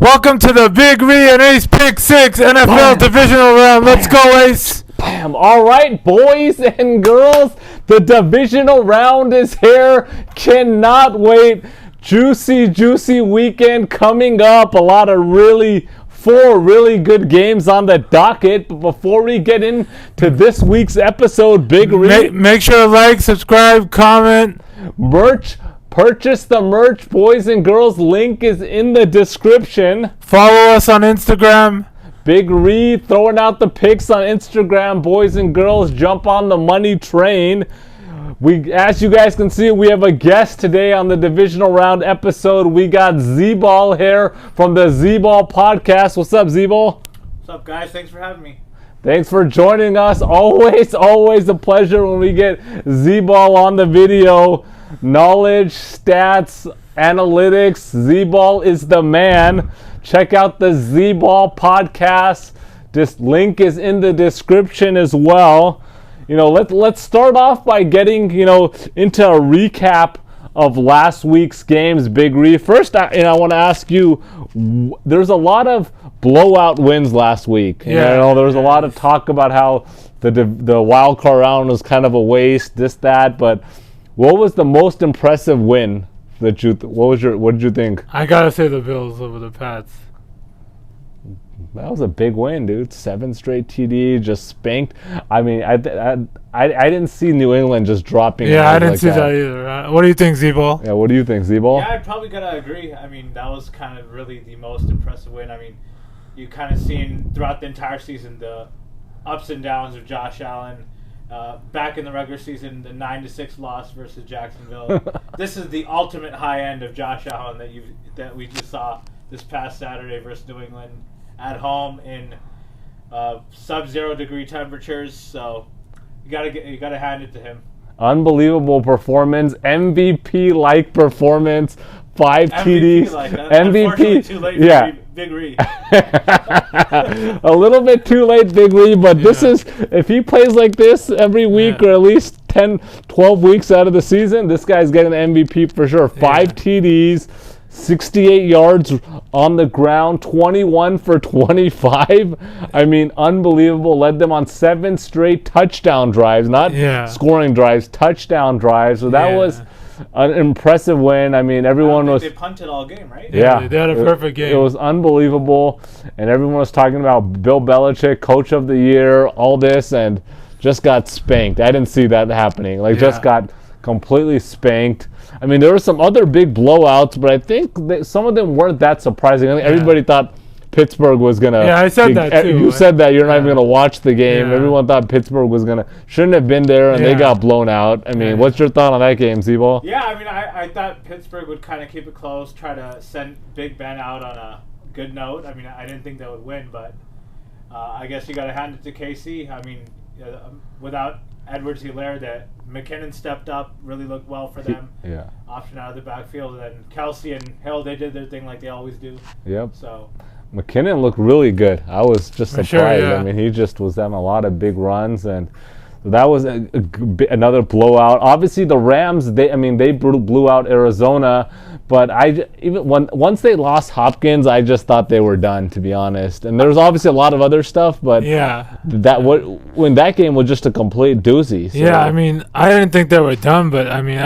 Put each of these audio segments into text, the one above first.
Welcome to the Big Ree and Ace Pick 6 NFL Divisional Round. Let's go, Ace. Bam. All right, boys and girls, the Divisional Round is here. Cannot wait. Juicy weekend coming up. A lot of four really good games on the docket. But before we get into this week's episode, Big Ree, make sure to like, subscribe, comment. Merch. Purchase the merch, boys and girls. Link is in the description. Follow us on Instagram. Big Ree throwing out the picks on Instagram. Boys and girls, jump on the money train. As you guys can see, we have a guest today on the Divisional Round episode. We got Z-Ball here from the Z-Ball podcast. What's up, Z-Ball? What's up, guys? Thanks for having me. Thanks for joining us. Always a pleasure when we get Z-Ball on the video. Knowledge, stats, analytics. Z-Ball is the man. Check out the Z-Ball podcast. This link is in the description as well. Let's start off by getting into a recap of last week's games. Big Ree. First, I want to ask you. There's a lot of blowout wins last week. There was a lot of talk about how the wild card round was kind of a waste. This, that, but. What was the most impressive win what did you think? I gotta say the Bills over the Pats. That was a big win, dude. 7 straight TD, just spanked. I mean, I didn't see New England just dropping. Yeah, I didn't see that either. What do you think, Z-Ball? Yeah, what do you think, Z-Ball? Yeah, I'd probably gotta agree. I mean, that was kind of really the most impressive win. I mean, you kind of seen throughout the entire season the ups and downs of Josh Allen. Back in the regular season, the 9-6 loss versus Jacksonville. This is the ultimate high end of Josh Allen that we just saw this past Saturday versus New England at home in sub-0 degree temperatures. So you gotta hand it to him. Unbelievable performance, MVP-like performance. 5 TDs. MVP. Too late for Big Ree. A little bit too late, Big Ree, but this is, if he plays like this every week or at least 10, 12 weeks out of the season, this guy's getting an MVP for sure. 5 TDs, 68 yards on the ground, 21 for 25. I mean, unbelievable. Led them on 7 straight touchdown drives, not scoring drives, touchdown drives. So that was an impressive win. I mean, everyone was. They punted all game, right? Yeah, they had a perfect game. It was unbelievable, and everyone was talking about Bill Belichick, Coach of the Year, all this, and just got spanked. I didn't see that happening. Just got completely spanked. I mean, there were some other big blowouts, but I think some of them weren't that surprising. I think everybody thought Pittsburgh was going to... Yeah, I said that too. You said that. You're not even going to watch the game. Yeah. Everyone thought Pittsburgh was going to... Shouldn't have been there, and they got blown out. I mean, what's your thought on that game, Z-Ball? Yeah, I mean, I thought Pittsburgh would kind of keep it close, try to send Big Ben out on a good note. I mean, I didn't think they would win, but I guess you got to hand it to KC. I mean, without Edwards-Helaire, that McKinnon stepped up, really looked well for them. Option out of the backfield. And then Kelsey and Hill, they did their thing like they always do. Yep. So... McKinnon looked really good. I was just surprised. Sure, yeah. I mean, he just was having a lot of big runs, and that was another blowout. Obviously, the Rams, they blew out Arizona, but once they lost Hopkins, I just thought they were done, to be honest. And there was obviously a lot of other stuff, but when that game was just a complete doozy. So. Yeah, I mean, I didn't think they were done, but I mean,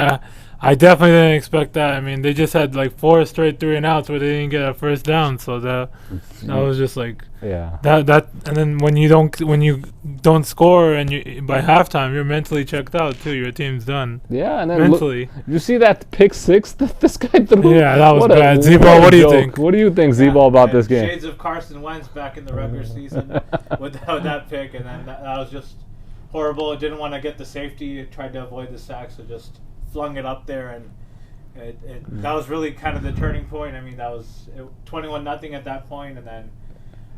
I definitely didn't expect that. I mean, they just had like 4 straight 3-and-outs where they didn't get a first down. So that was just like that. And then when you don't score and by halftime, you're mentally checked out too. Your team's done. Yeah, and then mentally. You see that pick 6 that this guy threw? Yeah, that was bad. Z-Ball, what do you think? What do you think, Z-Ball, about this game? Shades of Carson Wentz back in the regular season with that pick, and then that was just horrible. It didn't want to get the safety. It tried to avoid the sack, so just flung it up there, and that was really kind of the turning point. I mean, that was 21-0 at that point,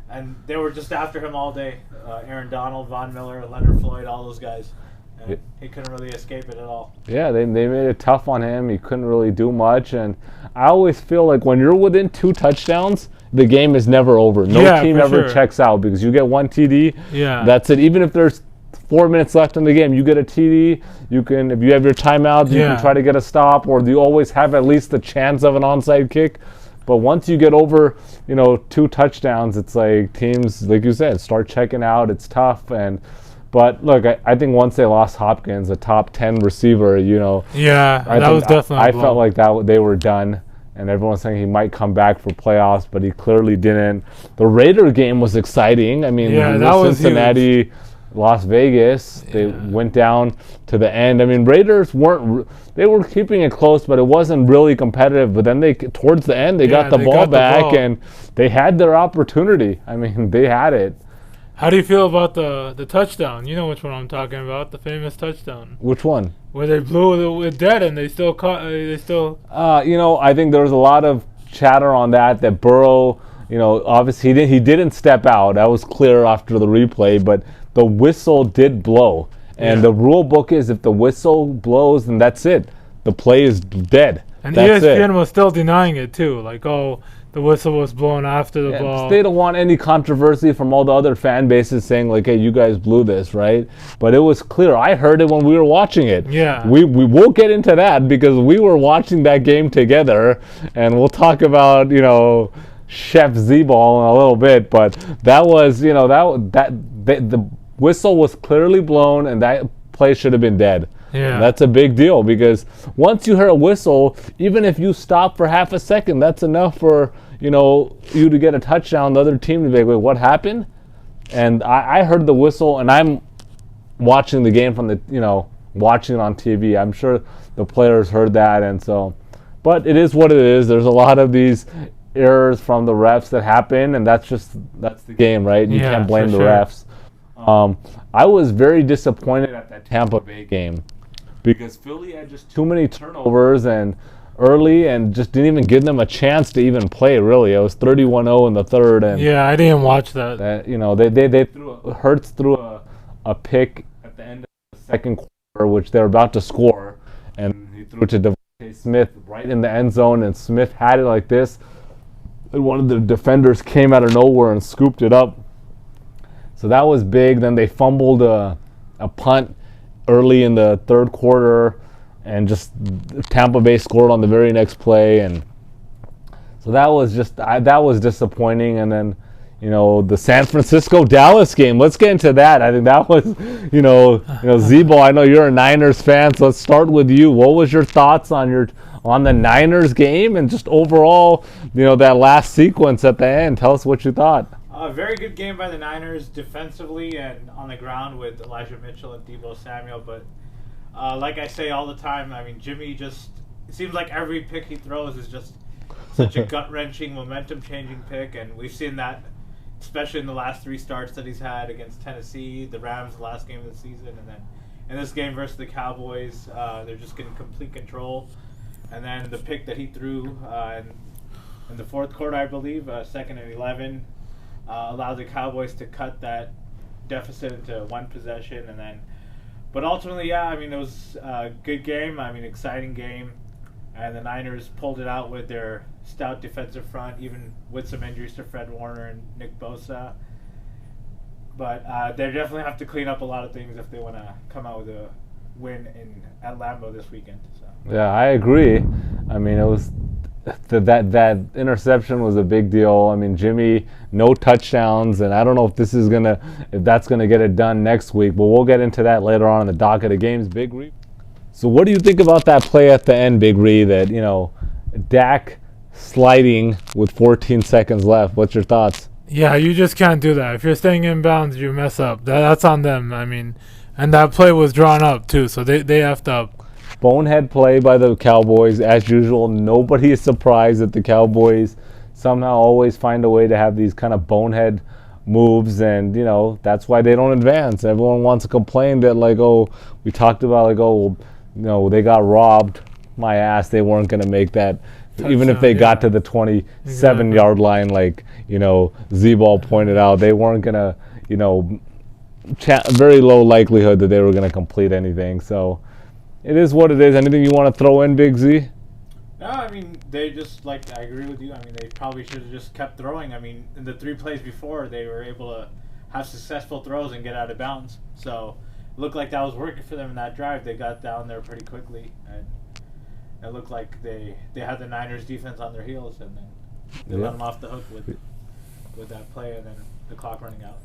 and they were just after him all day. Aaron Donald, Von Miller, Leonard Floyd, all those guys. And he couldn't really escape it at all. Yeah, they made it tough on him. He couldn't really do much, and I always feel like when you're within 2 touchdowns, the game is never over. No team ever checks out because you get 1 TD. Yeah, that's it. Even if there's 4 minutes left in the game, you get a TD. You can, if you have your timeout, you can try to get a stop, or you always have at least the chance of an onside kick. But once you get over, 2 touchdowns, it's like teams, like you said, start checking out. It's tough. But look, I think once they lost Hopkins, a top 10 receiver, Yeah, that was definitely I felt like that they were done. And everyone's saying he might come back for playoffs, but he clearly didn't. The Raider game was exciting. I mean, that was Cincinnati, huge. Las Vegas, they went down to the end. I mean, Raiders they were keeping it close, but it wasn't really competitive. But then towards the end, they got the ball back, and they had their opportunity. I mean, they had it. How do you feel about the touchdown? You know which one I'm talking about, the famous touchdown. Which one? Where they blew it dead and they still caught. I think there was a lot of chatter on that Burrow, obviously he didn't step out. That was clear after the replay, but the whistle did blow. And the rule book is if the whistle blows, then that's it. The play is dead. And ESPN was still denying it too. Like, the whistle was blown after the ball. They don't want any controversy from all the other fan bases saying like, hey, you guys blew this, right? But it was clear. I heard it when we were watching it. Yeah. We will get into that because we were watching that game together, and we'll talk about, Chef Z-Ball in a little bit. But that was, the whistle was clearly blown, and that play should have been dead. Yeah. And that's a big deal because once you hear a whistle, even if you stop for half a second, that's enough for, you to get a touchdown. The other team to be like, wait, what happened? And I heard the whistle, and I'm watching the game from watching it on TV. I'm sure the players heard that, and so, but it is what it is. There's a lot of these errors from the refs that happen, and that's the game, right? You can't blame the refs. I was very disappointed at that Tampa Bay game because Philly had just too many turnovers and early and just didn't even give them a chance to even play, really. It was 31-0 in the third. And I didn't watch that. They Hurts threw a pick at the end of the second quarter, which they were about to score, and he threw it to Devontae Smith right in the end zone, and Smith had it like this, and one of the defenders came out of nowhere and scooped it up. So that was big. Then they fumbled a punt early in the third quarter, and just Tampa Bay scored on the very next play, and so that was disappointing. And then, the San Francisco-Dallas game. Let's get into that. I think that was, Z-Ball, I know you're a Niners fan, so let's start with you. What was your thoughts on the Niners game and just overall, that last sequence at the end? Tell us what you thought. A very good game by the Niners defensively and on the ground with Elijah Mitchell and Deebo Samuel. But like I say all the time, I mean, Jimmy it seems like every pick he throws is just such a gut-wrenching, momentum-changing pick. And we've seen that, especially in the last 3 starts that he's had against Tennessee, the Rams, the last game of the season. And then in this game versus the Cowboys, they're just getting complete control. And then the pick that he threw in the fourth quarter, I believe, 2nd and 11, allowed the Cowboys to cut that deficit into 1 possession, but ultimately, it was a good game. Exciting game, and the Niners pulled it out with their stout defensive front, even with some injuries to Fred Warner and Nick Bosa. But they definitely have to clean up a lot of things if they want to come out with a win at Lambeau this weekend. So. Yeah, I agree. It was. That interception was a big deal. Jimmy, no touchdowns, and I don't know if that's gonna get it done next week, but we'll get into that later on in the docket of games. Big Ree. So what do you think about that play at the end, Big Ree? That Dak sliding with 14 seconds left. What's your thoughts? Yeah, you just can't do that. If you're staying in bounds, you mess up. That's on them. And that play was drawn up too, so they effed up. Bonehead play by the Cowboys, as usual. Nobody is surprised that the Cowboys somehow always find a way to have these kind of bonehead moves, and that's why they don't advance. Everyone wants to complain that we talked about they got robbed. My ass, they weren't going to make that. Touchdown, even if they got to the 27-yard line, Z-Ball pointed out, they weren't going to, very low likelihood that they were going to complete anything. So it is what it is. Anything you want to throw in, Big Z? No, they just, I agree with you. They probably should have just kept throwing. In the 3 plays before, they were able to have successful throws and get out of bounds. So it looked like that was working for them in that drive. They got down there pretty quickly, and it looked like they had the Niners defense on their heels, and then They let them off the hook with that play and then the clock running out.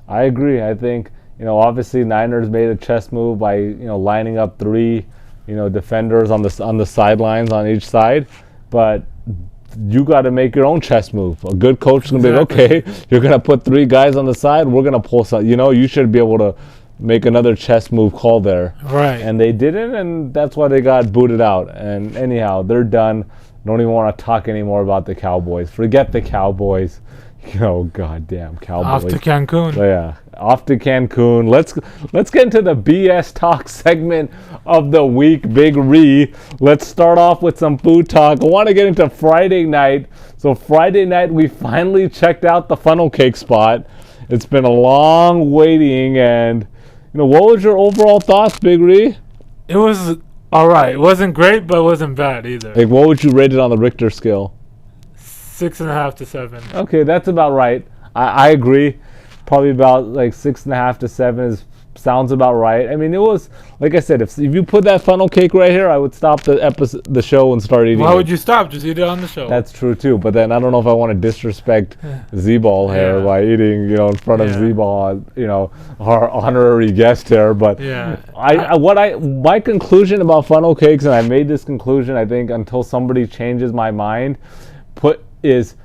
I agree. I think, obviously Niners made a chess move by, lining up 3, defenders on the sidelines on each side, but you got to make your own chess move. A good coach is going to be like, okay, you're going to put 3 guys on the side, we're going to pull some, you should be able to make another chess move call there. Right. And they didn't, and that's why they got booted out. And anyhow, they're done. Don't even want to talk anymore about the Cowboys. Forget the Cowboys. Goddamn Cowboys. Off to Cancun. So yeah, off to Cancun. Let's get into the BS talk segment of the week, Big Ree. Let's start off with some food talk. I want to get into Friday night. So Friday night, we finally checked out the funnel cake spot. It's been a long waiting, and what was your overall thoughts, Big Ree? It was all right. It wasn't great, but it wasn't bad either. Like, what would you rate it on the Richter scale? 6.5 to 7. Okay, that's about right. I agree. Probably about like 6.5 to 7 sounds about right. I mean, it was, like I said, if you put that funnel cake right here, I would stop the show and start eating. Why would you stop? Just eat it on the show. That's true too. But then I don't know if I want to disrespect Z-Ball here by eating, in front of Z-Ball, our honorary guest here. But my conclusion about funnel cakes, and I made this conclusion, I think, until somebody changes my mind, is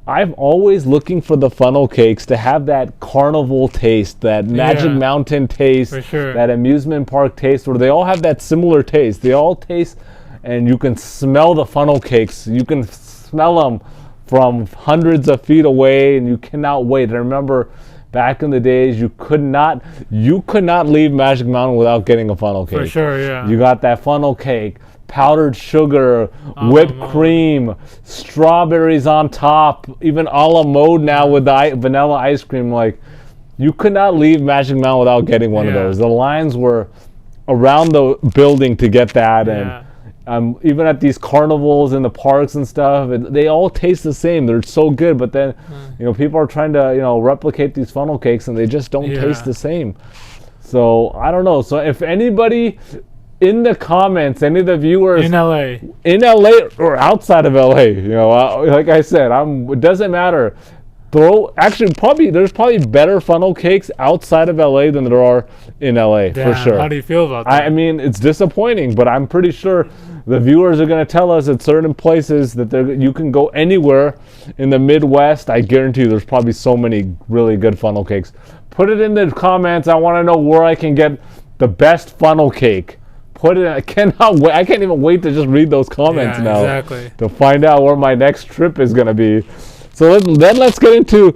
I'm always looking for the funnel cakes to have that carnival taste, that Magic Mountain taste, for sure. That amusement park taste, where they all have that similar taste. They all taste, and you can smell the funnel cakes. You can smell them from hundreds of feet away, and you cannot wait. I remember back in the days, you could not leave Magic Mountain without getting a funnel cake. For sure, yeah. You got that funnel cake, powdered sugar, whipped cream, strawberries on top, even a la mode now with the vanilla ice cream. Like, you could not leave Magic Mountain without getting one of those. The lines were around the building to get that, and even at these carnivals in the parks and stuff, they all taste the same. They're so good, but then people are trying to replicate these funnel cakes, and they just don't taste the same. So I don't know. So if anybody in the comments, any of the viewers in LA or outside of LA, like I said, it doesn't matter. There's probably better funnel cakes outside of LA than there are in LA. For sure. How do you feel about that? I mean, it's disappointing, but I'm pretty sure the viewers are going to tell us at certain places that you can go anywhere in the Midwest. I guarantee you there's probably so many really good funnel cakes. Put it in the comments. I want to know where I can get the best funnel cake. Put it. I cannot wait. I can't even wait to just read those comments now. Exactly. To find out where my next trip is going to be. So let's get into.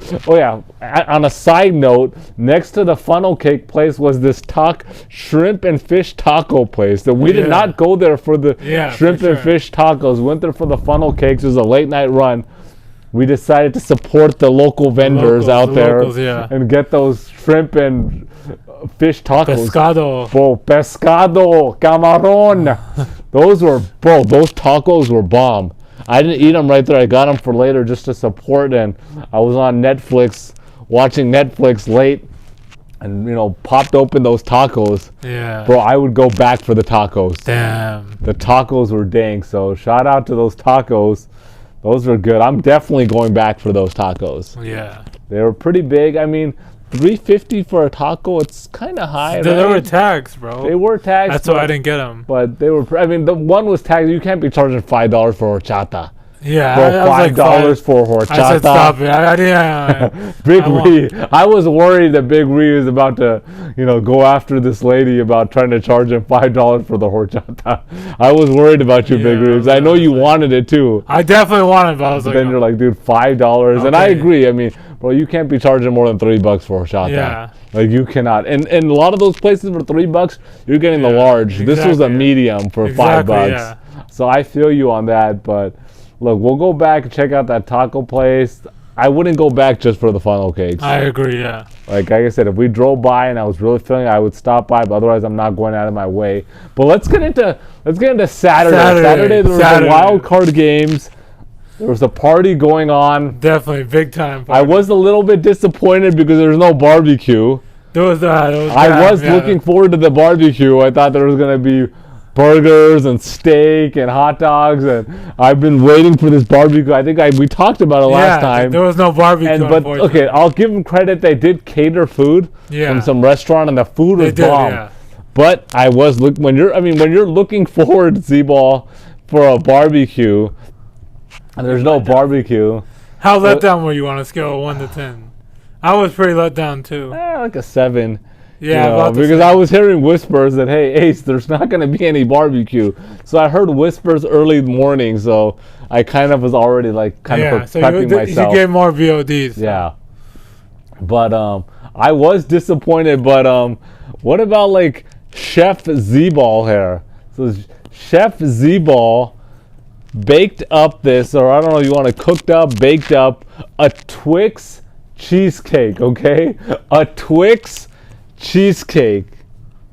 On a side note, next to the funnel cake place was this shrimp and fish taco place. That we did not go there for the shrimp and fish tacos. We went there for the funnel cakes. It was a late night run. We decided to support the local vendors out there and get those shrimp and fish tacos. Pescado, camarón. Those tacos were bomb. I didn't eat them right there. I got them for later just to support, and I was on Netflix, watching Netflix late, and popped open those tacos. Yeah. Bro, I would go back for the tacos. Damn. The tacos were dang. So shout out to those tacos. Those were good. I'm definitely going back for those tacos. Yeah. They were pretty big. I mean, $3.50 for a taco, it's kind of high. There were tags, bro. They were tags. That's why I didn't get them. But they were, the one was tagged. You can't be charging $5 for horchata. Yeah. Bro, $5 for horchata. I said stop it. I didn't. Big Ree. I was worried that Big Ree was about to, go after this lady about trying to charge him $5 for the horchata. I was worried about you, Big Ree. I know you wanted it too. I definitely wanted it, but I was like, then you're like, dude, $5. Okay. And I agree. I mean, bro, you can't be charging more than $3 for horchata. Yeah. Like, you cannot. And a lot of those places for $3, you're getting the large. Exactly. This was a medium for $5. Yeah. So I feel you on that, but look, we'll go back and check out that taco place. I wouldn't go back just for the funnel cakes. I agree, yeah. Like I said, if we drove by and I was really feeling it, I would stop by, but otherwise I'm not going out of my way. But let's get into Saturday. Saturday there was a wild card games. There was a party going on. Definitely, big time party. I was a little bit disappointed because there was no barbecue. There was that. I was looking forward to the barbecue. I thought there was going to be burgers and steak and hot dogs, and I've been waiting for this barbecue. I think we talked about it last time. There was no barbecue. But okay, I'll give them credit. They did cater food from some restaurant, and the food was bomb. Yeah. But I was when you're looking forward, Z-Ball, for a barbecue, and there's no barbecue. How let down were you on a scale of 1 to 10? I was pretty let down too. Like a 7. Yeah, because I was hearing whispers that, hey, Ace, there's not going to be any barbecue. So I heard whispers early morning, so I kind of was already prepping myself. You gave more VODs. So. Yeah. But I was disappointed, but what about Chef Z-Ball here? So Chef Z-Ball baked up this, or I don't know if you want to baked up a Twix cheesecake, okay? A Twix cheesecake.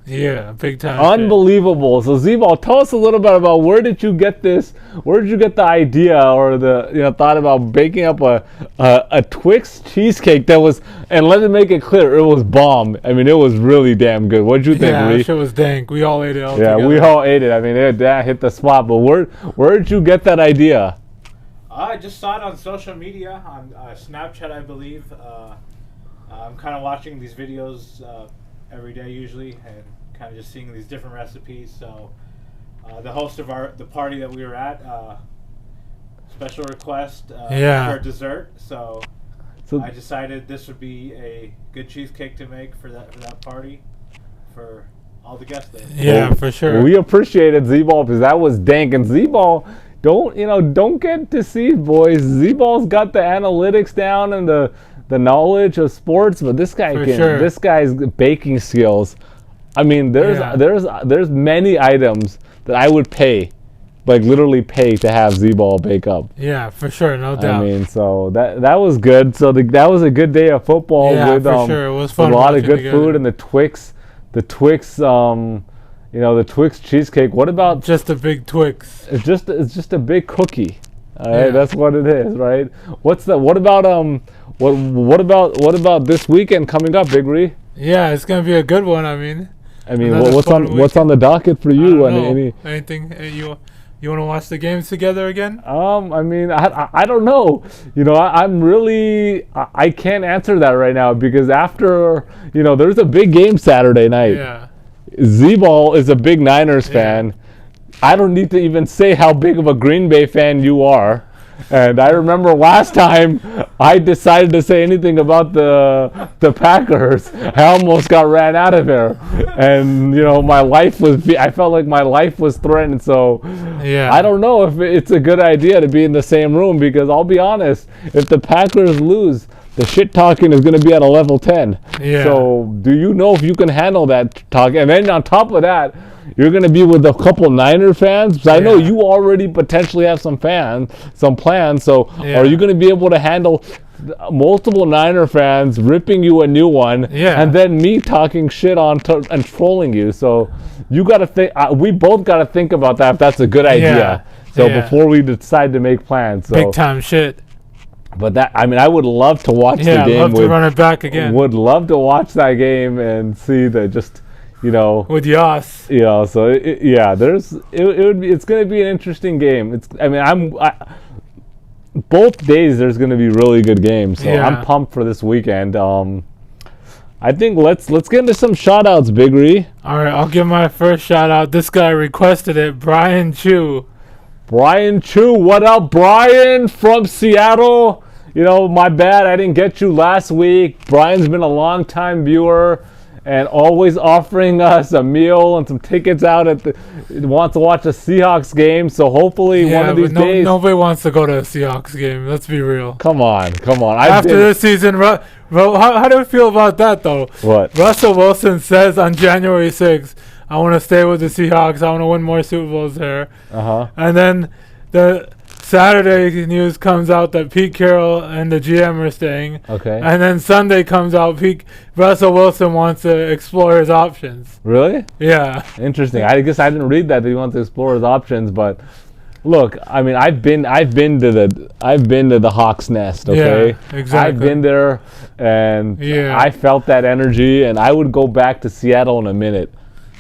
Yeah, big time. Unbelievable. So Z-Ball, tell us a little bit about where did you get this? Where did you get the idea or the thought about baking up a Twix cheesecake that was, and let me make it clear, it was bomb. I mean, it was really damn good. What did you think, Lee? Yeah, shit was dank. We all ate it all together. We all ate it. I mean, that hit the spot. But where did you get that idea? I just saw it on social media, on Snapchat, I believe. I'm kind of watching these videos every day usually, and kind of just seeing these different recipes. So the host of the party that we were at, special request for dessert. So I decided this would be a good cheesecake to make for that party for all the guests there. Yeah, for sure. We appreciated Z-Ball because that was dank, and Z-Ball. Don't get deceived, boys. Z-Ball's got the analytics down and the knowledge of sports, but this guy's baking skills. I mean, there's many items that I would pay, literally pay to have Z-Ball bake up. Yeah, for sure, no doubt. I mean, so that was good. So that was a good day of football. Yeah, for sure. It was fun. A lot of good food and the Twix. The Twix cheesecake. What about just a big Twix? It's just a big cookie. All right, that's what it is, right? What about this weekend coming up, Big Ree? Yeah, it's gonna be a good one. I mean, what's on the docket for you? Anything you want to watch the games together again? I don't know. I can't answer that right now because after there's a big game Saturday night. Yeah. Z-Ball is a big Niners fan. I don't need to even say how big of a Green Bay fan you are. And I remember last time I decided to say anything about the Packers, I almost got ran out of here. And I felt like my life was threatened. So I don't know if it's a good idea to be in the same room because I'll be honest, if the Packers lose, the shit talking is going to be at a level 10. Yeah. So do you know if you can handle that talk? And then on top of that, you're going to be with a couple Niner fans. Because I know you already potentially have some plans. So are you going to be able to handle multiple Niner fans ripping you a new one, and then me talking shit on and trolling you? So you got to think. We both got to think about that if that's a good idea. So before we decide to make plans. So. Big time shit. But I would love to watch the game. Yeah, love to run it back again. Would love to watch that game and see with Yas. So it's going to be an interesting game. Both days there's going to be really good games. So I'm pumped for this weekend. I think let's get into some shout outs, Big Ree. All right, I'll give my first shout out. This guy requested it, Brian Chu. Brian Chu, what up, Brian from Seattle? My bad, I didn't get you last week. Brian's been a long-time viewer and always offering us a meal and some tickets out wants to watch a Seahawks game. So hopefully one of these days. Nobody wants to go to a Seahawks game. Let's be real. Come on. After this season, how do you feel about that though? What? Russell Wilson says on January 6th, I want to stay with the Seahawks. I want to win more Super Bowls there. And then the Saturday news comes out that Pete Carroll and the GM are staying. Okay. And then Sunday comes out, Russell Wilson wants to explore his options. Really? Yeah. Interesting. I guess I didn't read that he wants to explore his options, but look, I mean, I've been to the Hawks Nest. Okay. Yeah, exactly. I've been there, and I felt that energy, and I would go back to Seattle in a minute.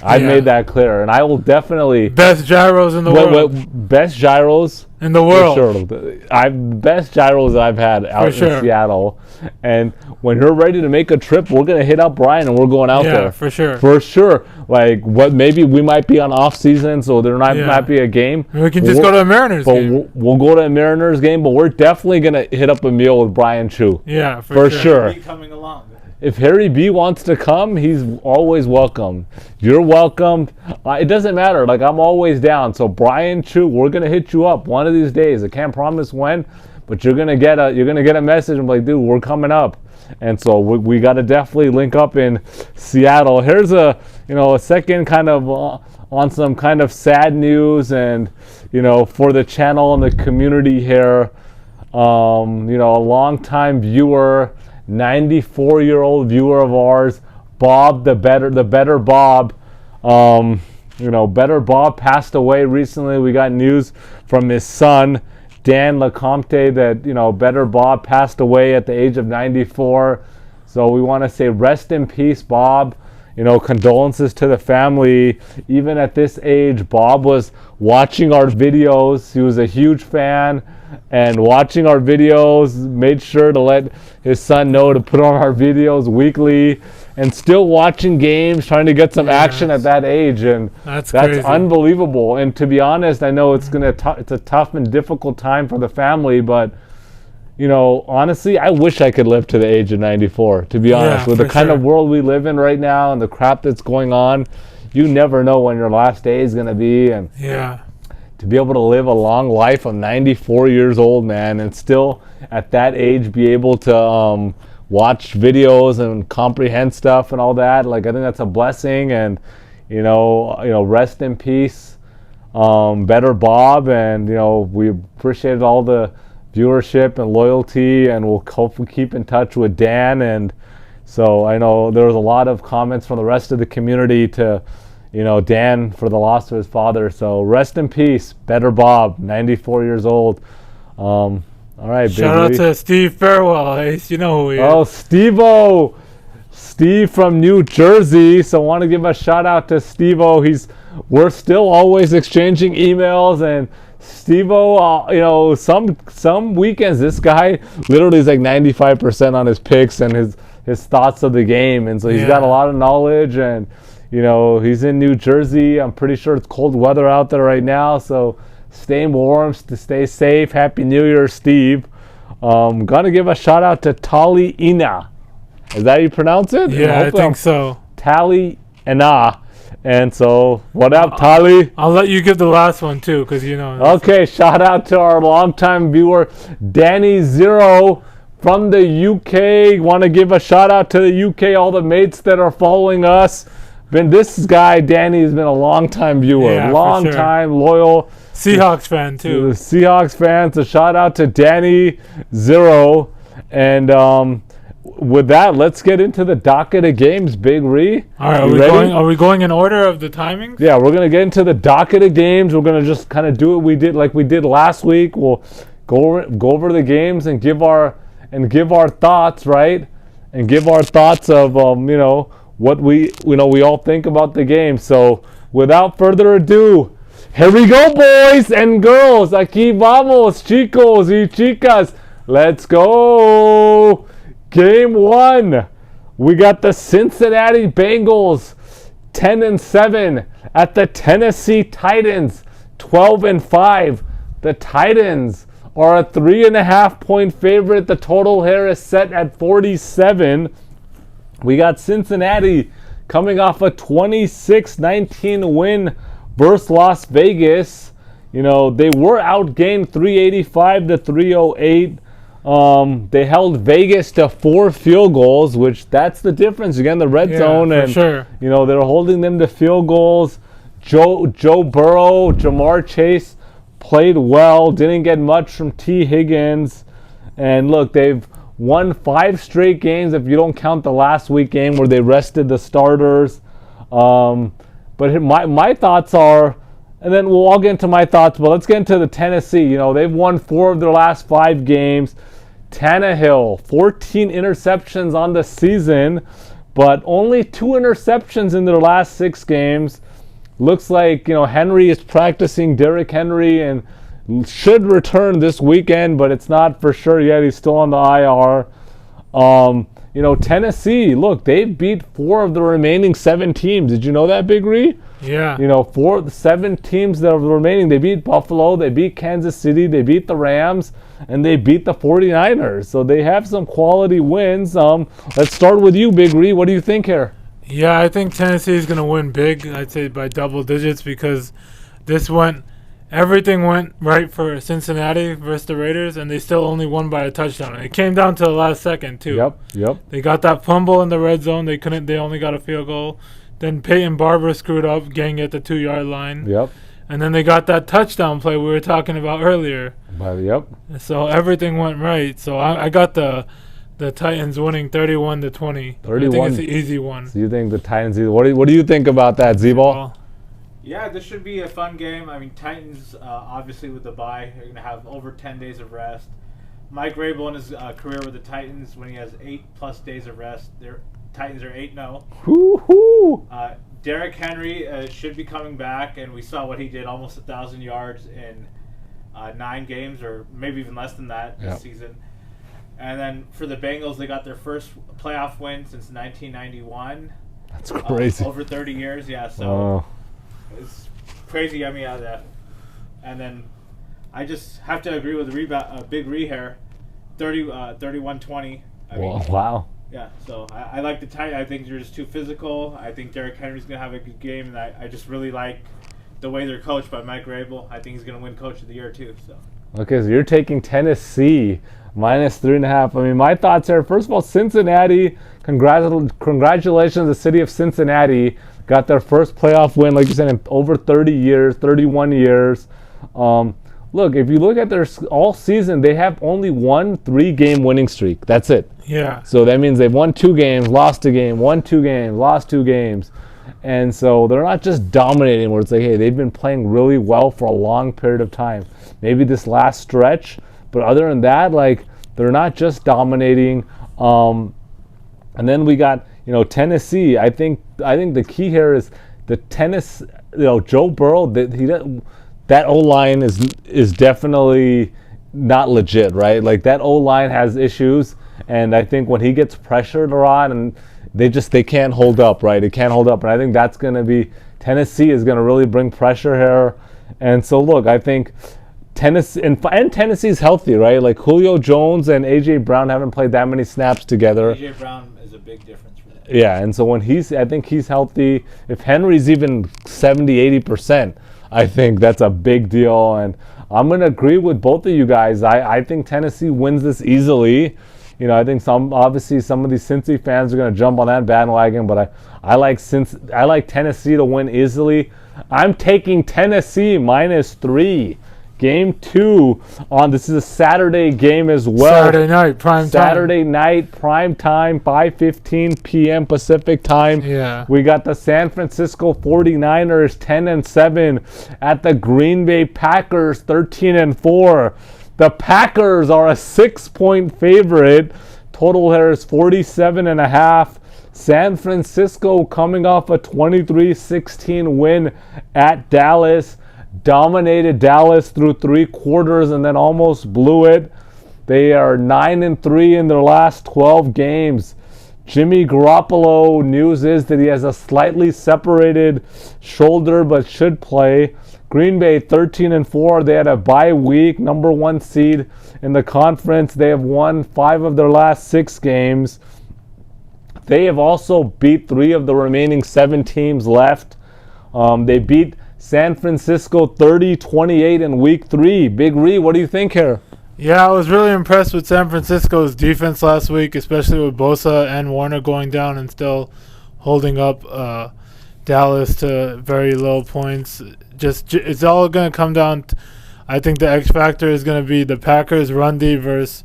I made that clear, and I will definitely best gyros in the world. Best gyros in the world. For sure. Best gyros I've had out in Seattle. And when you're ready to make a trip, we're gonna hit up Brian and we're going out there. Yeah, for sure. For sure. Like maybe we might be on off season, so there might be a game. We can just go to a Mariners game. We'll go to a Mariners game, but we're definitely gonna hit up a meal with Brian Chu. Yeah, for sure. Coming along. If Harry B wants to come, he's always welcome. You're welcome. It doesn't matter. Like, I'm always down. So Brian Chu, we're gonna hit you up one of these days. I can't promise when, but you're gonna get a message and be like, dude, we're coming up. And so we got to definitely link up in Seattle. Here's a second kind of on some kind of sad news, and for the channel and the community here. A longtime viewer, 94-year-old viewer of ours, Bob, the better Bob. Better Bob passed away recently. We got news from his son, Dan LeCompte, that better Bob passed away at the age of 94. So we want to say rest in peace, Bob. Condolences to the family. Even at this age, Bob was watching our videos. He was a huge fan, and watching our videos, made sure to let his son know to put on our videos weekly, and still watching games, trying to get some action at that age. And that's unbelievable. And to be honest, I know it's a tough and difficult time for the family, but honestly, I wish I could live to the age of 94, to be honest. With the kind of world we live in right now and the crap that's going on, you never know when your last day is going to be. And to be able to live a long life of 94 years old, man, and still at that age be able to watch videos and comprehend stuff and all that, like, I think that's a blessing. And, rest in peace, better Bob. And, we appreciated all the viewership and loyalty, and we'll hopefully keep in touch with Dan. And so I know there was a lot of comments from the rest of the community to Dan for the loss of his father. So rest in peace, better Bob, 94 years old. All right, shout out to Steve Farewell. Ace, you know who he is. Oh, Steve-O. Steve from New Jersey. So I want to give a shout out to Steve-O. We're still always exchanging emails, and Steve-O, some weekends this guy literally is like 95% on his picks and his thoughts of the game. And so he's got a lot of knowledge, and he's in New Jersey. I'm pretty sure it's cold weather out there right now, so stay warm, stay safe. Happy New Year, Steve. Gonna give a shout out to Tali Ina. Is that how you pronounce it? Yeah, I think so. Tali Ina. And so, what up, Tali? I'll let you give the last one too, because Okay, shout out to our longtime viewer, Danny Zero from the UK. Want to give a shout out to the UK, all the mates that are following us. This guy, Danny, has been a long-time viewer, long-time, loyal. Seahawks fan too. Seahawks fan, so shout out to Danny Zero. And with that, let's get into the docket of games, Big Ree. All right, are we going in order of the timings? Yeah, we're going to get into the docket of games. We're going to just kind of do what we did last week. We'll go over the games and give our thoughts, right? And give our thoughts of what we all think about the game. So, without further ado, here we go, boys and girls. Aquí vamos, chicos y chicas. Let's go. Game 1, we got the Cincinnati Bengals 10-7 at the Tennessee Titans 12-5. The Titans are a 3.5-point favorite. The total here is set at 47. We got Cincinnati coming off a 26-19 win versus Las Vegas. They were outgained 385-308. They held Vegas to 4 field goals, which that's the difference. Again, the red zone, and they're holding them to field goals. Joe Burrow, Jamar Chase played well, didn't get much from T. Higgins. And look, they've won 5 straight games if you don't count the last week game where they rested the starters. But my thoughts are, and then we'll all get into my thoughts, but let's get into the Tennessee. They've won 4 of their last 5 games. Tannehill, 14 interceptions on the season, but only 2 interceptions in their last 6 games. Looks like, Henry is practicing, Derrick Henry, and should return this weekend, but it's not for sure yet. He's still on the IR. Tennessee, look, they beat 4 of the remaining 7 teams. Did you know that, Big Ree? Yeah. 4 of the 7 teams that are remaining, they beat Buffalo, they beat Kansas City, they beat the Rams, and they beat the 49ers. So they have some quality wins. Let's start with you, Big Ree. What do you think here? Yeah, I think Tennessee is going to win big. I'd say by double digits, because everything went right for Cincinnati versus the Raiders, and they still only won by a touchdown. It came down to the last second, too. Yep. They got that fumble in the red zone. They only got a field goal. Then Peyton Barber screwed up, getting at the 2-yard line. Yep. And then they got that touchdown play we were talking about earlier. Yep. So everything went right. So I got the Titans winning 31-20. 31. I think it's an easy one. So you think the Titans? What do you think about that, Z-Ball? Yeah, this should be a fun game. I mean, Titans, obviously with the bye, are going to have over 10 days of rest. Mike Vrabel in his career with the Titans, when he has 8+ days of rest, Titans are 8-0. Woo-hoo! Derrick Henry should be coming back, and we saw what he did, almost 1,000 yards in 9 games, or maybe even less than that this season. And then for the Bengals, they got their first playoff win since 1991. That's crazy. Over 30 years, yeah. So it's crazy. I mean, and then I just have to agree with Big Ree here, 31-20. Wow. Yeah, so I like the Titans. I think they're just too physical. I think Derrick Henry's going to have a good game, and I just really like the way they're coached by Mike Vrabel. I think he's going to win Coach of the Year, too. So. Okay, so you're taking Tennessee -3.5. I mean, my thoughts are, first of all, Cincinnati, congratulations, the city of Cincinnati got their first playoff win, like you said, in over 30 years, 31 years. Look, if you look at their all season, they have only won 3-game winning streak. That's it. Yeah. So that means they've won 2 games, lost a game, won 2 games, lost 2 games. And so they're not just dominating where it's like, hey, they've been playing really well for a long period of time. Maybe this last stretch, but other than that, like, they're not just dominating. And then we got, Tennessee. I think the key here is the tennis. Joe Burrow. That O-line is definitely not legit, right? Like, that O-line has issues, and I think when he gets pressured a lot, and they can't hold up, right? It can't hold up, and I think that's going to be Tennessee is going to really bring pressure here. And so, look, I think Tennessee and Tennessee's healthy, right? Like, Julio Jones and A.J. Brown haven't played that many snaps together. A.J. Brown is a big difference for them. Yeah, and so when I think he's healthy. If Henry's even 70-80%, I think that's a big deal. And I'm going to agree with both of you guys. I think Tennessee wins this easily. I think some of these Cincy fans are going to jump on that bandwagon, but I like Tennessee to win easily. I'm taking Tennessee -3. Game 2 this is a Saturday game as well. Saturday night, prime time, 5:15 p.m. Pacific time. Yeah. We got the San Francisco 49ers 10-7 at the Green Bay Packers 13-4. The Packers are a 6-point favorite. Total here is 47.5. San Francisco coming off a 23-16 win at Dallas. Dominated Dallas through 3 quarters and then almost blew it. They are 9-3 in their last 12 games. Jimmy Garoppolo, news is that he has a slightly separated shoulder but should play. Green Bay 13-4. They had a bye week, number 1 seed in the conference. They have won 5 of their last 6 games. They have also beat 3 of the remaining 7 teams left. They beat San Francisco 30-28 in week 3. Big Ree, what do you think here? Yeah, I was really impressed with San Francisco's defense last week, especially with Bosa and Warner going down and still holding up Dallas to very low points. It's all going to come down I think the X factor is going to be the Packers' run D versus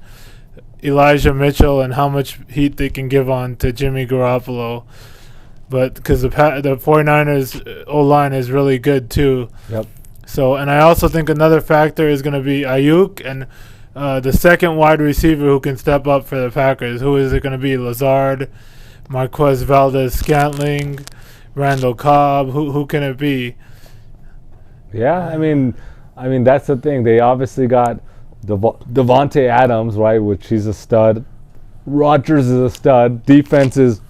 Elijah Mitchell and how much heat they can give on to Jimmy Garoppolo. But because the 49ers O-line is really good too. Yep. So, and I also think another factor is going to be Ayuk and the second wide receiver who can step up for the Packers. Who is it going to be? Lazard, Marquez Valdez-Scantling, Randall Cobb. Who can it be? Yeah, I mean that's the thing. They obviously got Devontae Adams, right, which he's a stud. Rodgers is a stud. Defense has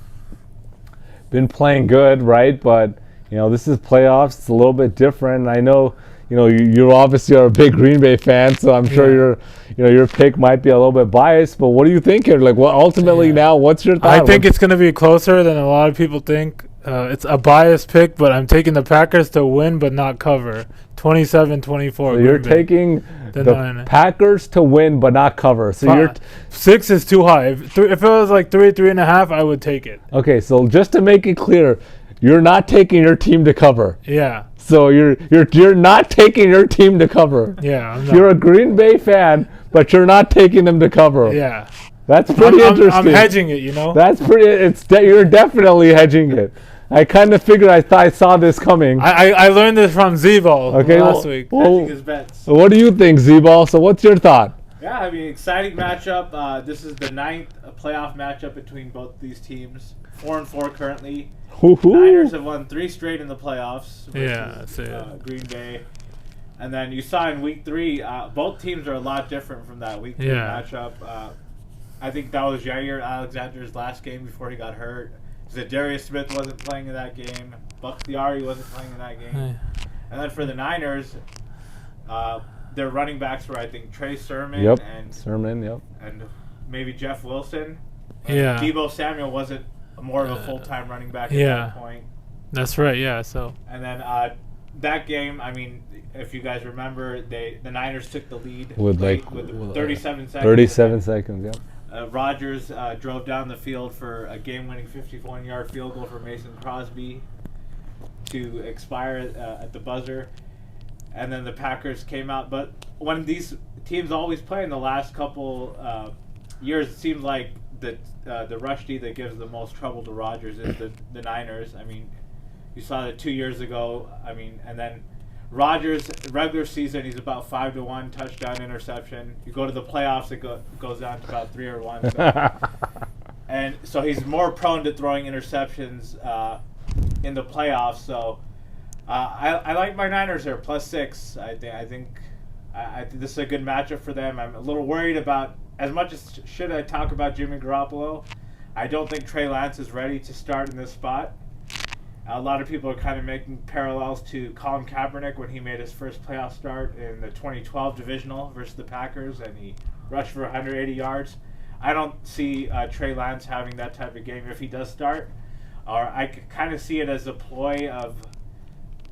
been playing good, right? But this is playoffs. It's a little bit different. I know, you obviously are a big Green Bay fan, so I'm sure your pick might be a little bit biased. But what do you think here? Like, what ultimately now? What's your thought? I think it's going to be closer than a lot of people think. It's a biased pick, but I'm taking the Packers to win but not cover. 27-24. So you're taking the Packers to win but not cover. So 6 is too high. If it was like 3.5, I would take it. Okay, so just to make it clear, you're not taking your team to cover. Yeah. So you're not taking your team to cover. Yeah. I'm not. You're a Green Bay fan, but you're not taking them to cover. Yeah. That's pretty interesting. I'm hedging it, That's pretty. You're definitely hedging it. I kind of figured I saw this coming. I learned this from Z-Ball last week. Well, his bets. What do you think, Z-Ball? So what's your thought? Yeah, I mean, exciting matchup. This is the 9th playoff matchup between both these teams. 4-4 currently. Niners have won 3 straight in the playoffs. Versus, Green Bay. And then you saw in Week 3, both teams are a lot different from that Week 3 matchup. I think that was Jair Alexander's last game before he got hurt. Zadarius Smith wasn't playing in that game. Bakhtiari wasn't playing in that game. And then for the Niners, their running backs were, I think, Trey Sermon and maybe Jeff Wilson. Deebo Samuel wasn't more of a full-time running back at that point. That's right, yeah. So. And then that game, I mean, if you guys remember, the Niners took the lead with 37 seconds. 37 seconds, yeah. Rodgers drove down the field for a game-winning 51-yard field goal for Mason Crosby to expire at the buzzer. And then the Packers came out. But when these teams always play in the last couple years, it seems like the rush D that gives the most trouble to Rodgers is the Niners. I mean, you saw that 2 years ago. I mean, and then Rodgers, regular season, he's about 5-1 touchdown interception. You go to the playoffs, it goes down to about 3 or 1. So. And so he's more prone to throwing interceptions in the playoffs. So I like my Niners here, +6. I think this is a good matchup for them. I'm a little worried about, as much as should I talk about Jimmy Garoppolo, I don't think Trey Lance is ready to start in this spot. A lot of people are kind of making parallels to Colin Kaepernick when he made his first playoff start in the 2012 Divisional versus the Packers, and he rushed for 180 yards. I don't see Trey Lance having that type of game if he does start. Or I kind of see it as a ploy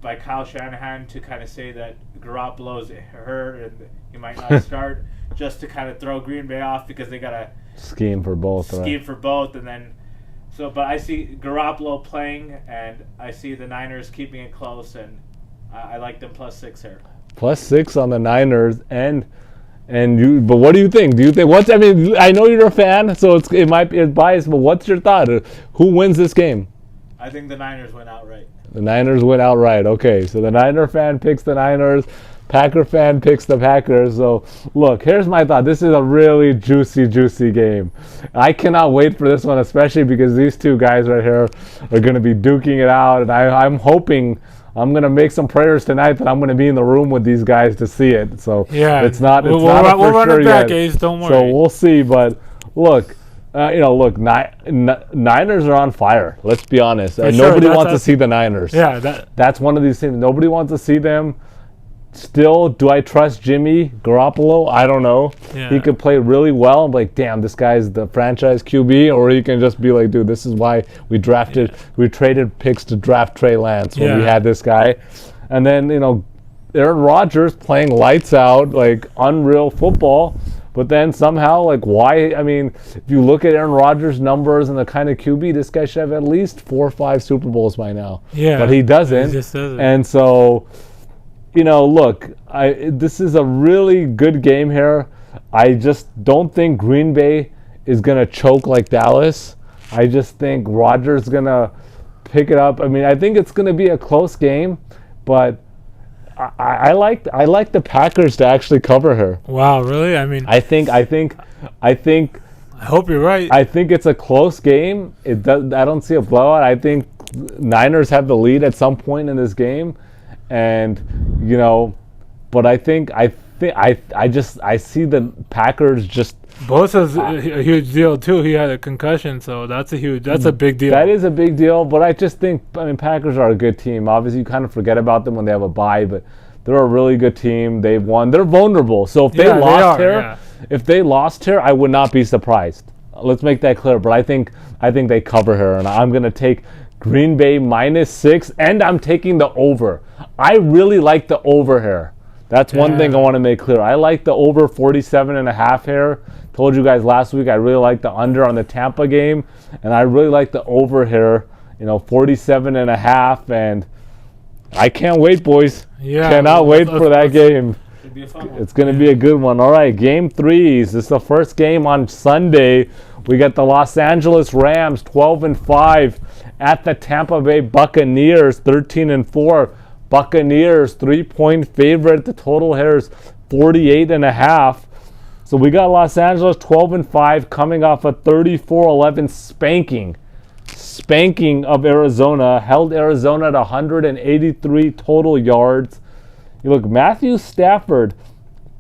by Kyle Shanahan to kind of say that Garoppolo's hurt and he might not start, just to kind of throw Green Bay off because they got to scheme for both. And then. So, but I see Garoppolo playing, and I see the Niners keeping it close, and I like them +6 here. +6 on the Niners, and you. But what do you think? Do you think I mean, I know you're a fan, so it might be biased. But what's your thought? Who wins this game? I think the Niners win outright. The Niners win outright. Okay, so the Niner fan picks the Niners. Packer fan picks the Packers. So, look, here's my thought. This is a really juicy game. I cannot wait for this one, especially because these two guys right here are going to be duking it out. And I'm hoping, I'm going to make some prayers tonight that I'm going to be in the room with these guys to see it. So, it's not for run sure it back, yet. Ace, don't worry. So, we'll see. But, look. Niners are on fire. Let's be honest. Nobody wants to see the Niners. Yeah, that's one of these things. Nobody wants to see them. Still, do I trust Jimmy Garoppolo? I don't know. Yeah. He could play really well. I'm like, damn, this guy's the franchise QB. Or he can just be like, dude, this is why we traded picks to draft Trey Lance when we had this guy. And then, Aaron Rodgers playing lights out, like unreal football. But then somehow, like, why? I mean, if you look at Aaron Rodgers' numbers and the kind of QB, this guy should have at least 4 or 5 Super Bowls by now. Yeah. But he doesn't. He just doesn't. And so, look, this is a really good game here. I just don't think Green Bay is going to choke like Dallas. I just think Rodgers is going to pick it up. I mean, I think it's going to be a close game, but I like the Packers to actually cover her. Wow, really? I mean, I think I hope you're right. I think it's a close game. I don't see a blowout. I think Niners have the lead at some point in this game, and but I see the Packers just. Bosa's a huge deal too. He had a concussion, so that's a big deal. That is a big deal, but I just think Packers are a good team. Obviously, you kind of forget about them when they have a bye, but they're a really good team. They've won. They're vulnerable. So if they lost here, I would not be surprised. Let's make that clear. But I think they cover here, and I'm gonna take Green Bay -6, and I'm taking the over. I really like the over here. That's one thing I want to make clear. I like the over 47.5 here. Told you guys last week I really like the under on the Tampa game, and I really like the over here. 47.5, and I can't wait, boys. Yeah, cannot wait for that game. Should be a fun one. It's going to be a good one. All right, game 3s. This is the first game on Sunday. We got the Los Angeles Rams 12-5 at the Tampa Bay Buccaneers 13-4. Buccaneers 3-point favorite. The total here is 48.5. So we got Los Angeles 12-5 coming off a 34-11 spanking of Arizona. Held Arizona at 183 total yards. You look, Matthew Stafford,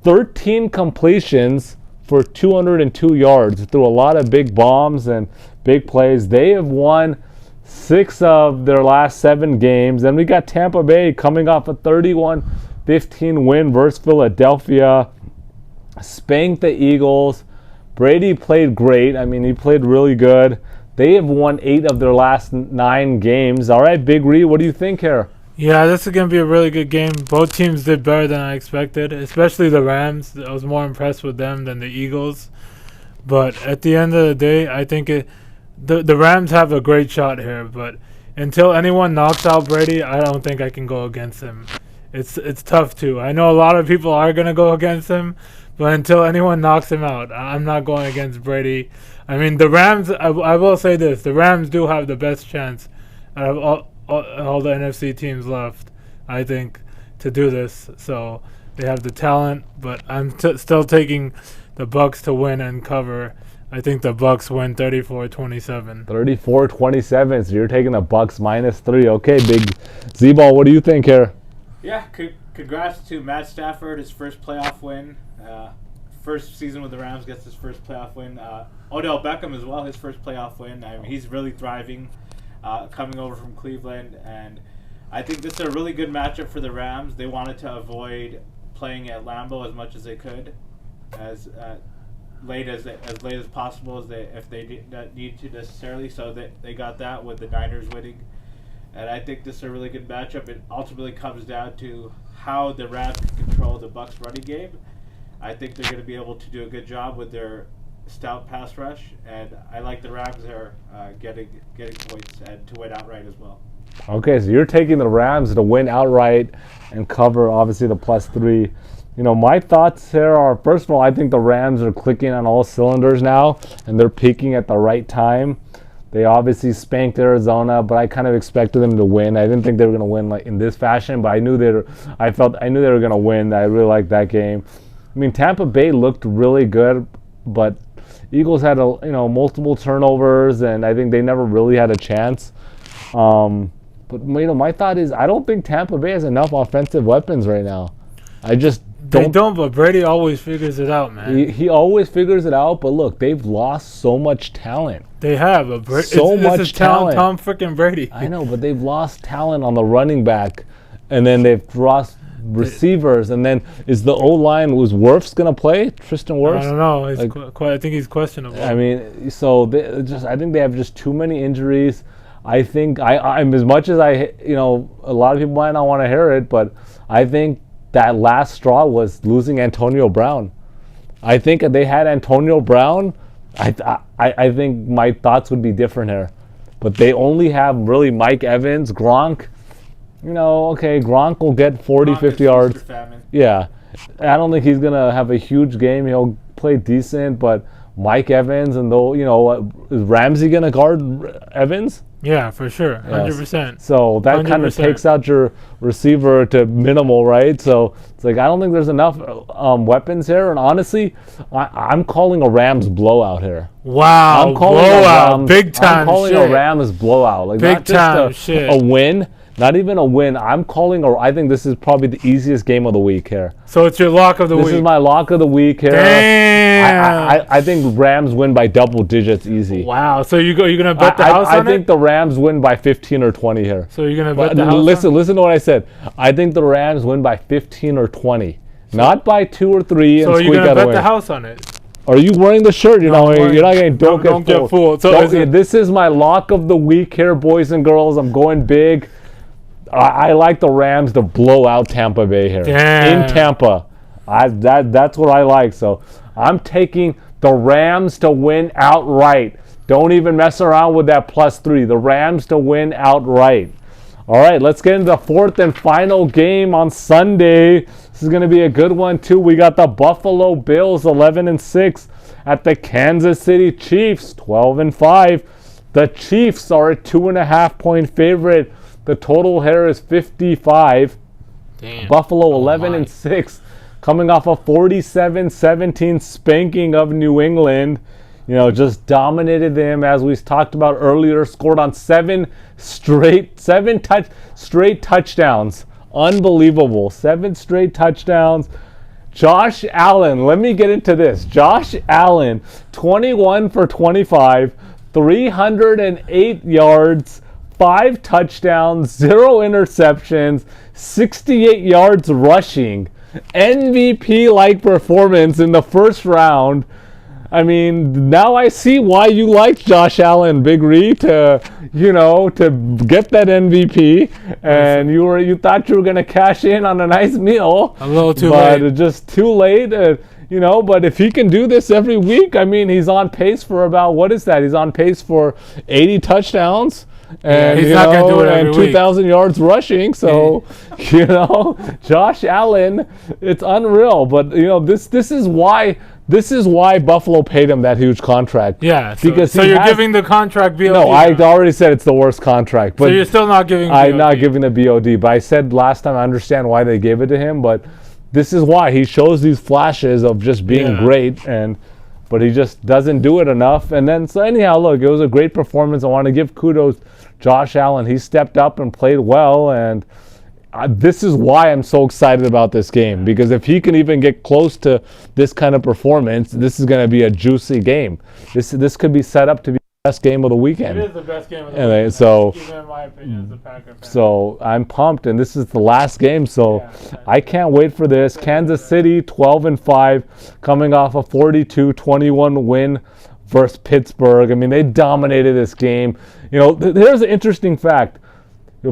13 completions for 202 yards. Threw a lot of big bombs and big plays. They have won 6 of their last 7 games. Then we got Tampa Bay coming off a 31-15 win versus Philadelphia. Spanked the Eagles. Brady played great. He played really good. They have won 8 of their last 9 games. All right, Big Ree, what do you think here? Yeah, this is going to be a really good game. Both teams did better than I expected, especially the Rams. I was more impressed with them than the Eagles. But at the end of the day, I think the Rams have a great shot here. But until anyone knocks out Brady, I don't think I can go against him. It's tough too. I know a lot of people are going to go against him, but until anyone knocks him out, I'm not going against Brady. The Rams, I will say this, the Rams do have the best chance out of all the NFC teams left, I think, to do this. So they have the talent, but I'm still taking the Bucs to win and cover. I think the Bucs win 34-27. 34-27, so you're taking the Bucs -3. Okay, Big Z-Ball, what do you think here? Yeah, congrats to Matt Stafford, his first playoff win. First season with the Rams, gets his first playoff win. Odell Beckham as well, his first playoff win. He's really thriving coming over from Cleveland, and I think this is a really good matchup for the Rams. They wanted to avoid playing at Lambeau as much as they could, as late as possible if they didn't need to necessarily. So they got that with the Niners winning. And I think this is a really good matchup. It ultimately comes down to how the Rams can control the Bucs running game. I think they're going to be able to do a good job with their stout pass rush, and I like the Rams there getting points and to win outright as well. Okay, so you're taking the Rams to win outright and cover, obviously, the +3. My thoughts here are, first of all, I think the Rams are clicking on all cylinders now, and they're peaking at the right time. They obviously spanked Arizona, but I kind of expected them to win. I didn't think they were going to win like in this fashion, but I knew they were going to win. I really liked that game. Tampa Bay looked really good, but Eagles had multiple turnovers, and I think they never really had a chance. But my thought is, I don't think Tampa Bay has enough offensive weapons right now. I just don't. They don't, but Brady always figures it out, man. He always figures it out, but look, they've lost so much talent. They have. So much talent. Tom freaking Brady. I know, but they've lost talent on the running back, and then they've lost receivers, and then is the O-line, was Wirfs going to play? Tristan Wirfs? I don't know. I think he's questionable. I think they have just too many injuries. I think I'm as much as a lot of people might not want to hear it, but I think that last straw was losing Antonio Brown. I think if they had Antonio Brown, I think my thoughts would be different here. But they only have really Mike Evans, Gronk. Gronk will get 40, 50 yards. Yeah. I don't think he's going to have a huge game. He'll play decent, but Mike Evans, and is Ramsey going to guard Evans? Yeah, for sure, 100%. So that kind of takes out your receiver to minimal, right? So it's like I don't think there's enough weapons here. And honestly, I'm calling a Rams blowout here. Wow, I'm calling blowout, big time. I'm calling a Rams blowout, like big not just a win. Not even a win. I'm calling, I think this is probably the easiest game of the week here. So it's your lock of the week. This is my lock of the week here. Damn. I think Rams win by double digits easy. Wow. So you're gonna bet the house on it? I think the Rams win by 15 or 20 here. So you're gonna bet the house? Listen to what I said. I think the Rams win by 15 or 20, not by 2 or 3. So you're gonna bet the house on it? Are you wearing the shirt? You're not getting. Don't get fooled. So this is my lock of the week here, boys and girls. I'm going big. I like the Rams to blow out Tampa Bay here. Damn. In Tampa. That's what I like. So I'm taking the Rams to win outright. Don't even mess around with that +3. The Rams to win outright. All right, let's get into the fourth and final game on Sunday. This is going to be a good one, too. We got the Buffalo Bills 11-6 at the Kansas City Chiefs 12-5. The Chiefs are a 2.5-point favorite. The total here is 55. Damn. Buffalo 11-6, coming off a 47-17 spanking of New England. You know, just dominated them as we talked about earlier. Scored on seven straight touchdowns. Unbelievable. 7 straight touchdowns. Josh Allen, let me get into this. Josh Allen, 21 for 25, 308 yards. 5 touchdowns, 0 interceptions, 68 yards rushing. MVP-like performance in the first round. I mean, now I see why you liked Josh Allen, Big Ree, to get that MVP, and you thought you were gonna cash in on a nice meal. A little too late. But just too late. But if he can do this every week, I mean, he's on pace for about, what is that? He's on pace for 80 touchdowns. And he's not going to do it every week. 2,000 yards rushing. So, Josh Allen, it's unreal. But this is why Buffalo paid him that huge contract. Yeah. Because so you're giving the contract BOD. No, I already said it's the worst contract. But so you're still not giving. I'm not giving the BOD. But I said last time I understand why they gave it to him. But this is why he shows these flashes of just being great but he just doesn't do it enough. And then, so anyhow, look, it was a great performance. I want to give kudos Josh Allen. He stepped up and played well, and this is why I'm so excited about this game, because if he can even get close to this kind of performance, this is going to be a juicy game. This could be set up to be the best game of the weekend. It is the best game of the weekend. So, even in my opinion, as a Packer fan. So I'm pumped, and this is the last game, so I can't wait for this. Kansas City 12-5, coming off a 42-21 win versus Pittsburgh. I mean, they dominated this game. Here's an interesting fact.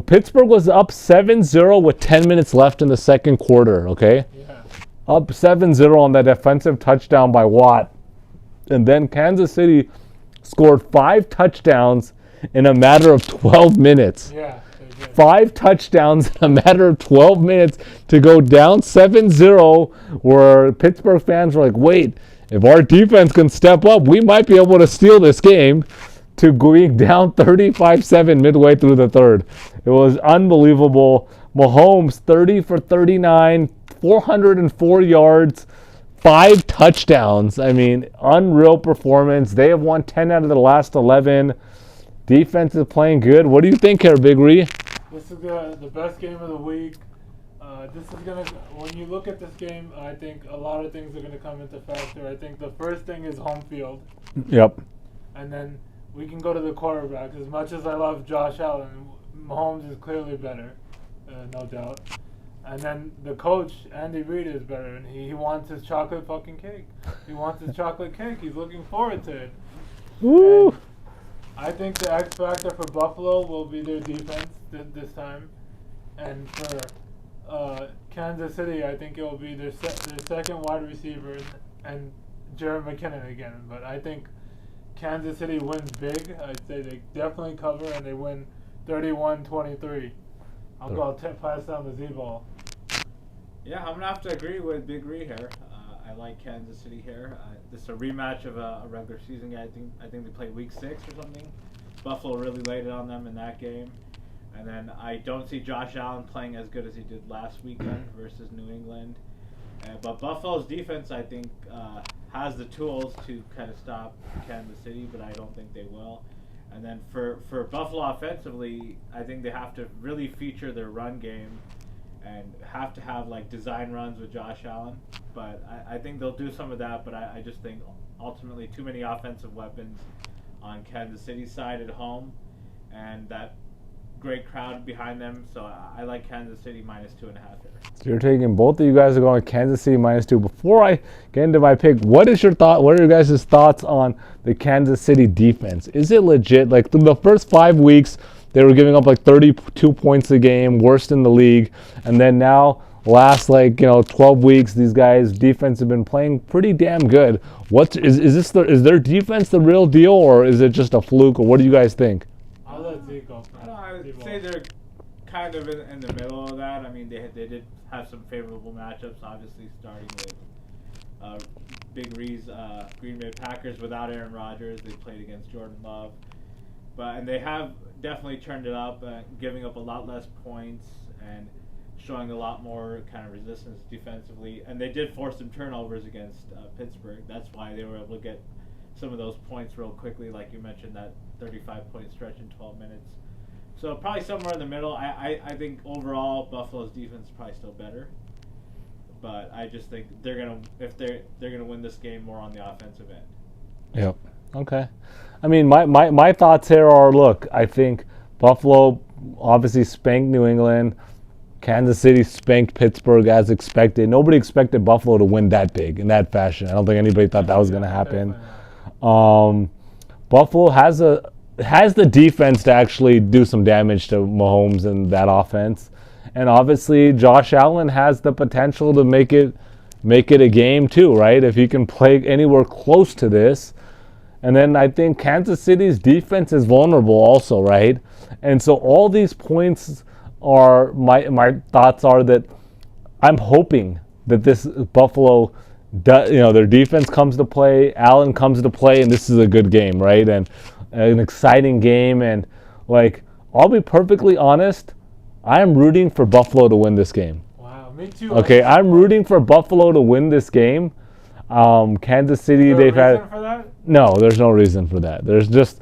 Pittsburgh was up 7-0 with 10 minutes left in the second quarter, okay? Yeah. Up 7-0 on that defensive touchdown by Watt. And then Kansas City scored 5 touchdowns in a matter of 12 minutes. Yeah. 5 touchdowns in a matter of 12 minutes to go down 7-0, where Pittsburgh fans were like, wait, if our defense can step up, we might be able to steal this game, to going down 35-7 midway through the third. It was unbelievable. Mahomes, 30 for 39, 404 yards, 5 touchdowns. I mean, unreal performance. They have won 10 out of the last 11. Defense is playing good. What do you think here, Big Ree? This is the best game of the week. When you look at this game, I think a lot of things are going to come into factor. I think the first thing is home field. Yep. And then we can go to the quarterbacks. As much as I love Josh Allen, Mahomes is clearly better, no doubt. And then the coach, Andy Reid, is better, and he wants his chocolate fucking cake. He wants his chocolate cake. He's looking forward to it. Woo! And I think the X factor for Buffalo will be their defense this time, and for Kansas City, I think it will be their second wide receiver and Jared McKinnon again. But I think Kansas City wins big. I'd say they definitely cover, and they win 31-23. I'll go pass down the Z-ball. Yeah, I'm going to have to agree with Big Ree here. I like Kansas City here. This is a rematch of a regular season game. I think they play week 6 or something. Buffalo really laid it on them in that game. And then I don't see Josh Allen playing as good as he did last weekend versus New England. But Buffalo's defense, I think, has the tools to kind of stop Kansas City, but I don't think they will. And then for Buffalo offensively, I think they have to really feature their run game and have to have like design runs with Josh Allen. But I think they'll do some of that, but I just think ultimately too many offensive weapons on Kansas City's side at home, and that great crowd behind them. So I like Kansas City -2.5 here. So you're taking, both of you guys are going Kansas City -2. Before I get into my pick, what is your thought? What are your guys' thoughts on the Kansas City defense? Is it legit? Like the first 5 weeks, they were giving up like 32 points a game, worst in the league, and then now last 12 weeks, these guys' defense have been playing pretty damn good. Is their defense the real deal, or is it just a fluke, or what do you guys think? I'll let Zeke go. I would say they're kind of in the middle of that. I mean, they did have some favorable matchups, obviously starting with Big Ree's Green Bay Packers without Aaron Rodgers. They played against Jordan Love, and they have definitely turned it up, giving up a lot less points and showing a lot more kind of resistance defensively. And they did force some turnovers against Pittsburgh. That's why they were able to get some of those points real quickly, like you mentioned, that 35-point stretch in 12 minutes. So probably somewhere in the middle. I think overall Buffalo's defense is probably still better, but I just think they're gonna win this game more on the offensive end. Yep. Okay. I mean, my thoughts here are, look, I think Buffalo obviously spanked New England. Kansas City spanked Pittsburgh as expected. Nobody expected Buffalo to win that big in that fashion. I don't think anybody thought that was going to happen. Buffalo has the defense to actually do some damage to Mahomes and that offense. And obviously Josh Allen has the potential to make it a game too, right? If he can play anywhere close to this. And then I think Kansas City's defense is vulnerable also, right? And so all these points are, my thoughts are that I'm hoping that this Buffalo, their defense comes to play, Allen comes to play, and this is a good game, right? And an exciting game. And I'll be perfectly honest, I am rooting for Buffalo to win this game. Wow, me too. Okay, I'm rooting for Buffalo to win this game. Kansas City, they've had. For that? No, there's no reason for that. There's just,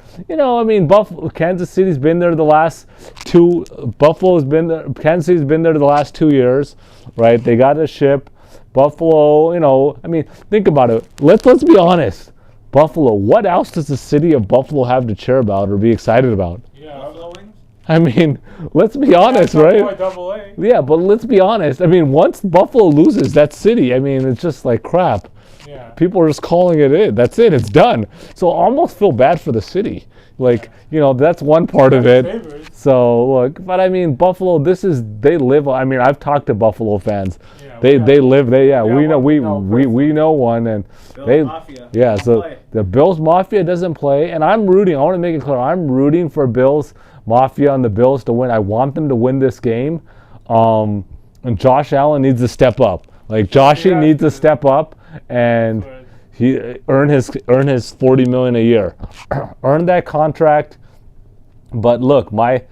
Kansas City's been there the last two. Buffalo's been there. Kansas City's been there the last 2 years, right? They got a ship. Buffalo, think about it. Let's be honest. Buffalo. What else does the city of Buffalo have to cheer about or be excited about? Yeah, Buffalo wings. I mean, let's be honest, right? AA. Yeah, but let's be honest. I mean, once Buffalo loses that city, it's just like crap. Yeah. People are just calling it in. That's it. It's done. So I almost feel bad for the city. That's one part of it. Favors. So, look, but Buffalo, they live, I've talked to Buffalo fans. Yeah, we know one. And Bills Mafia. Yeah, so the Bills Mafia doesn't play. And I want to make it clear, I'm rooting for Bills Mafia and the Bills to win. I want them to win this game. And Josh Allen needs to step up. Joshy needs to step up. And he earn his $40 million a year, earn that contract. But look, I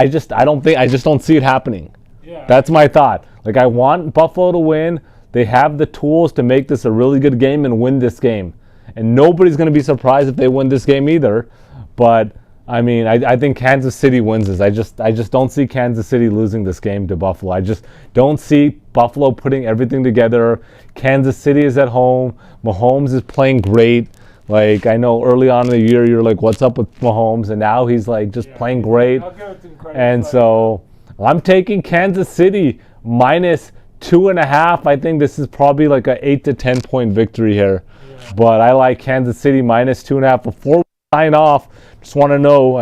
just don't see it happening. Yeah. That's my thought. I want Buffalo to win. They have the tools to make this a really good game and win this game. And nobody's going to be surprised if they win this game either. But I think Kansas City wins this. I just don't see Kansas City losing this game to Buffalo. I just don't see Buffalo putting everything together. Kansas City is at home. Mahomes is playing great. I know early on in the year you're like, what's up with Mahomes? And now he's playing great. And so I'm taking Kansas City -2.5. I think this is probably a 8 to 10 point victory here. Yeah. But I like Kansas City -2.5. Before we sign off, just want to know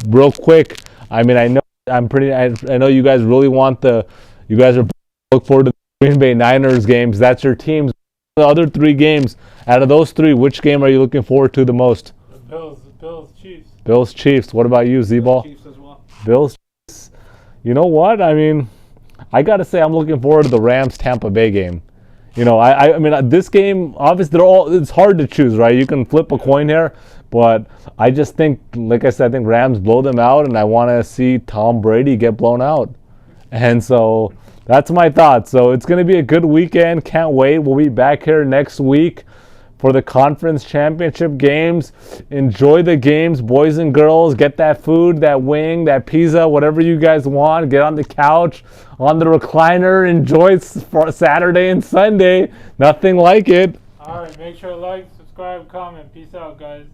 real quick. I know you guys really you guys are look forward to the Green Bay Niners games. That's your teams. The other 3 games, out of those 3, which game are you looking forward to the most? The Bills, Chiefs. Bills, Chiefs. What about you, Z-Ball? Chiefs as well. Bills, Chiefs. You know what? I got to say I'm looking forward to the Rams Tampa Bay game. This game, obviously it's hard to choose, right? You can flip a coin here, But I just think, like I said, I think Rams blow them out, and I want to see Tom Brady get blown out. And so that's my thoughts. So it's going to be a good weekend. Can't wait. We'll be back here next week for the conference championship games. Enjoy the games, boys and girls. Get that food, that wing, that pizza, whatever you guys want. Get on the couch, on the recliner. Enjoy for Saturday and Sunday. Nothing like it. All right, make sure to like, subscribe, comment. Peace out, guys.